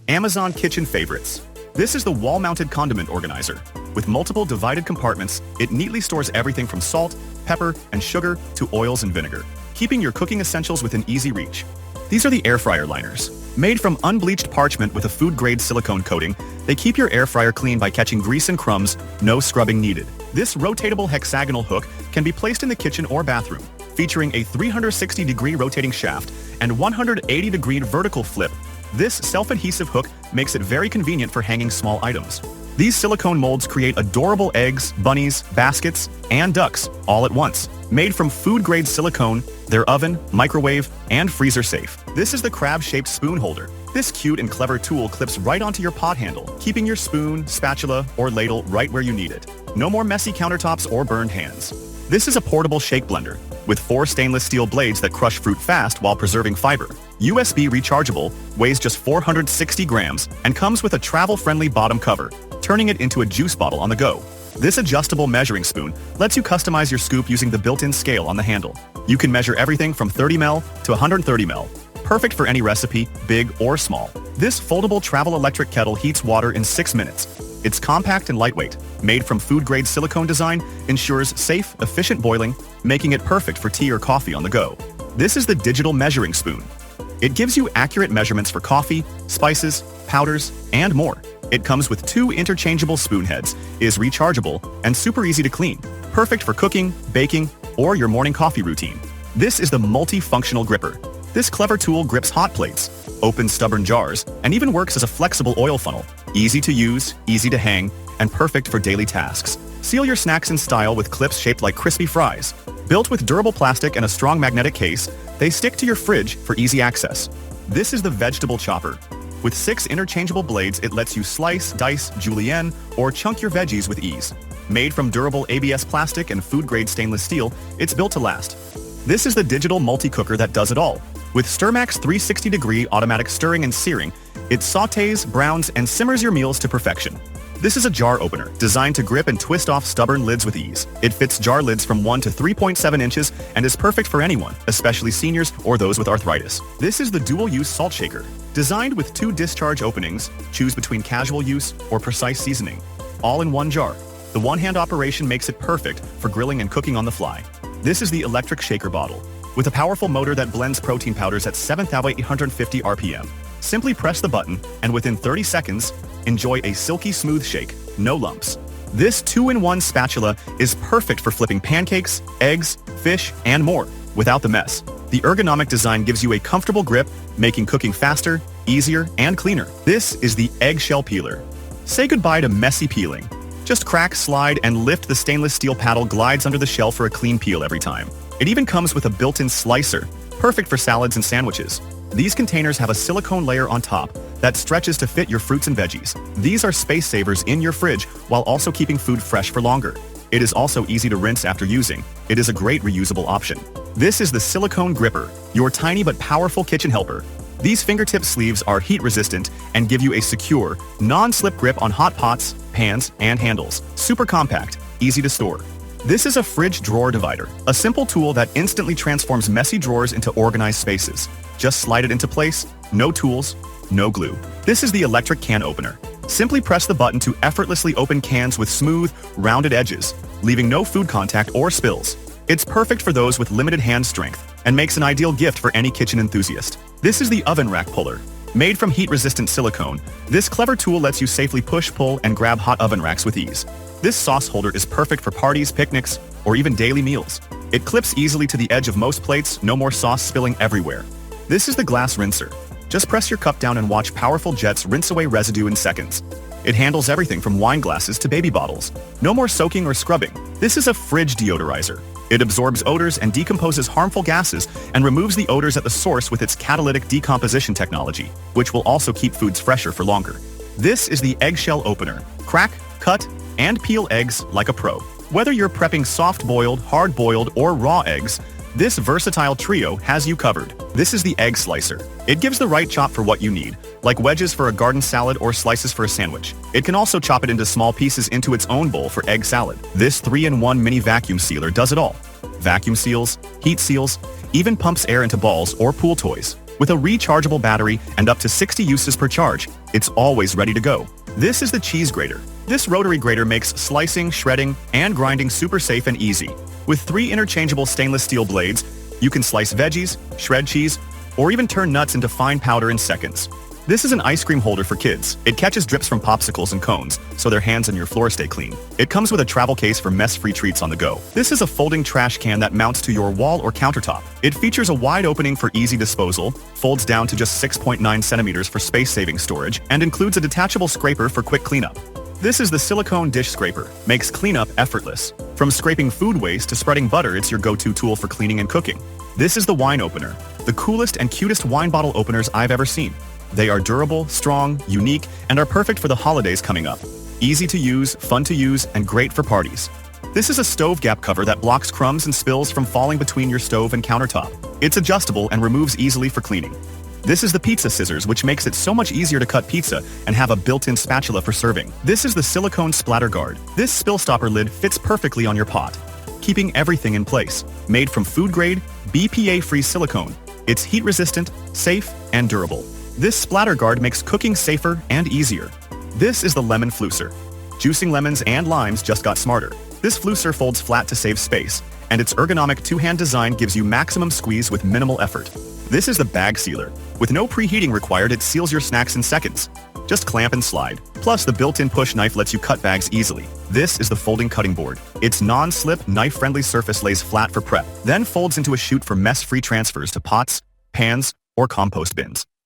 Amazon kitchen favorites. This is the wall-mounted condiment organizer. With multiple divided compartments, it neatly stores everything from salt, pepper, and sugar to oils and vinegar, keeping your cooking essentials within easy reach. These are the air fryer liners. Made from unbleached parchment with a food-grade silicone coating, they keep your air fryer clean by catching grease and crumbs, no scrubbing needed. This rotatable hexagonal hook can be placed in the kitchen or bathroom, featuring a 360-degree rotating shaft and 180-degree vertical flip. This self-adhesive hook makes it very convenient for hanging small items. These silicone molds create adorable eggs, bunnies, baskets, and ducks all at once. Made from food-grade silicone, they're oven, microwave, and freezer safe. This is the crab-shaped spoon holder. This cute and clever tool clips right onto your pot handle, keeping your spoon, spatula, or ladle right where you need it. No more messy countertops or burned hands. This is a portable shake blender with 4 stainless steel blades that crush fruit fast while preserving fiber. USB rechargeable, weighs just 460 grams, and comes with a travel-friendly bottom cover, turning it into a juice bottle on the go. This adjustable measuring spoon lets you customize your scoop using the built-in scale on the handle. You can measure everything from 30 ml to 130 ml, perfect for any recipe, big or small. This foldable travel electric kettle heats water in 6 minutes. It's compact and lightweight, made from food-grade silicone design, ensures safe, efficient boiling, making it perfect for tea or coffee on the go. This is the digital measuring spoon. It gives you accurate measurements for coffee, spices, powders, and more. It comes with 2 interchangeable spoon heads, is rechargeable, and super easy to clean. Perfect for cooking, baking, or your morning coffee routine. This is the Multifunctional Gripper. This clever tool grips hot plates, opens stubborn jars, and even works as a flexible oil funnel. Easy to use, easy to hang, and perfect for daily tasks. Seal your snacks in style with clips shaped like crispy fries. Built with durable plastic and a strong magnetic case, they stick to your fridge for easy access. This is the vegetable chopper. With 6 interchangeable blades, it lets you slice, dice, julienne, or chunk your veggies with ease. Made from durable ABS plastic and food-grade stainless steel, it's built to last. This is the digital multi-cooker that does it all. With StirMax 360-degree automatic stirring and searing, it sautés, browns, and simmers your meals to perfection. This is a jar opener, designed to grip and twist off stubborn lids with ease. It fits jar lids from 1 to 3.7 inches and is perfect for anyone, especially seniors or those with arthritis. This is the dual-use salt shaker. Designed with 2 discharge openings, choose between casual use or precise seasoning. All in one jar. The one-hand operation makes it perfect for grilling and cooking on the fly. This is the electric shaker bottle. With a powerful motor that blends protein powders at 7,850 RPM. Simply press the button, and within 30 seconds, enjoy a silky smooth shake, no lumps. This 2-in-1 spatula is perfect for flipping pancakes, eggs, fish, and more, without the mess. The ergonomic design gives you a comfortable grip, making cooking faster, easier, and cleaner. This is the eggshell peeler. Say goodbye to messy peeling. Just crack, slide, and lift. The stainless steel paddle glides under the shell for a clean peel every time. It even comes with a built-in slicer, perfect for salads and sandwiches. These containers have a silicone layer on top that stretches to fit your fruits and veggies. These are space savers in your fridge while also keeping food fresh for longer. It is also easy to rinse after using. It is a great reusable option. This is the Silicone Gripper, your tiny but powerful kitchen helper. These fingertip sleeves are heat-resistant and give you a secure, non-slip grip on hot pots, pans, and handles. Super compact, easy to store. This is a fridge drawer divider, a simple tool that instantly transforms messy drawers into organized spaces. Just slide it into place, no tools, no glue. This is the electric can opener. Simply press the button to effortlessly open cans with smooth, rounded edges, leaving no food contact or spills. It's perfect for those with limited hand strength and makes an ideal gift for any kitchen enthusiast. This is the oven rack puller. Made from heat-resistant silicone, this clever tool lets you safely push, pull, and grab hot oven racks with ease. This sauce holder is perfect for parties, picnics, or even daily meals. It clips easily to the edge of most plates, no more sauce spilling everywhere. This is the glass rinser. Just press your cup down and watch powerful jets rinse away residue in seconds. It handles everything from wine glasses to baby bottles. No more soaking or scrubbing. This is a fridge deodorizer. It absorbs odors and decomposes harmful gases and removes the odors at the source with its catalytic decomposition technology, which will also keep foods fresher for longer. This is the eggshell opener. Crack, cut, and peel eggs like a pro. Whether you're prepping soft-boiled, hard-boiled, or raw eggs, this versatile trio has you covered. This is the egg slicer. It gives the right chop for what you need, like wedges for a garden salad or slices for a sandwich. It can also chop it into small pieces into its own bowl for egg salad. This 3-in-1 mini vacuum sealer does it all. Vacuum seals, heat seals, even pumps air into balls or pool toys. With a rechargeable battery and up to 60 uses per charge, it's always ready to go. This is the cheese grater. This rotary grater makes slicing, shredding, and grinding super safe and easy. With 3 interchangeable stainless steel blades, you can slice veggies, shred cheese, or even turn nuts into fine powder in seconds. This is an ice cream holder for kids. It catches drips from popsicles and cones, so their hands and your floor stay clean. It comes with a travel case for mess-free treats on the go. This is a folding trash can that mounts to your wall or countertop. It features a wide opening for easy disposal, folds down to just 6.9 centimeters for space-saving storage, and includes a detachable scraper for quick cleanup. This is the silicone dish scraper. Makes cleanup effortless. From scraping food waste to spreading butter, it's your go-to tool for cleaning and cooking. This is the wine opener. The coolest and cutest wine bottle openers I've ever seen. They are durable, strong, unique, and are perfect for the holidays coming up. Easy to use, fun to use, and great for parties. This is a stove gap cover that blocks crumbs and spills from falling between your stove and countertop. It's adjustable and removes easily for cleaning. This is the pizza scissors, which makes it so much easier to cut pizza and have a built-in spatula for serving. This is the silicone Splatter Guard. This spill stopper lid fits perfectly on your pot, keeping everything in place. Made from food-grade, BPA-free silicone. It's heat-resistant, safe, and durable. This Splatter Guard makes cooking safer and easier. This is the lemon Fluicer. Juicing lemons and limes just got smarter. This Fluicer folds flat to save space, and its ergonomic two-hand design gives you maximum squeeze with minimal effort. This is the bag sealer. With no preheating required, it seals your snacks in seconds. Just clamp and slide. Plus, the built-in push knife lets you cut bags easily. This is the folding cutting board. Its non-slip, knife-friendly surface lays flat for prep, then folds into a chute for mess-free transfers to pots, pans, or compost bins.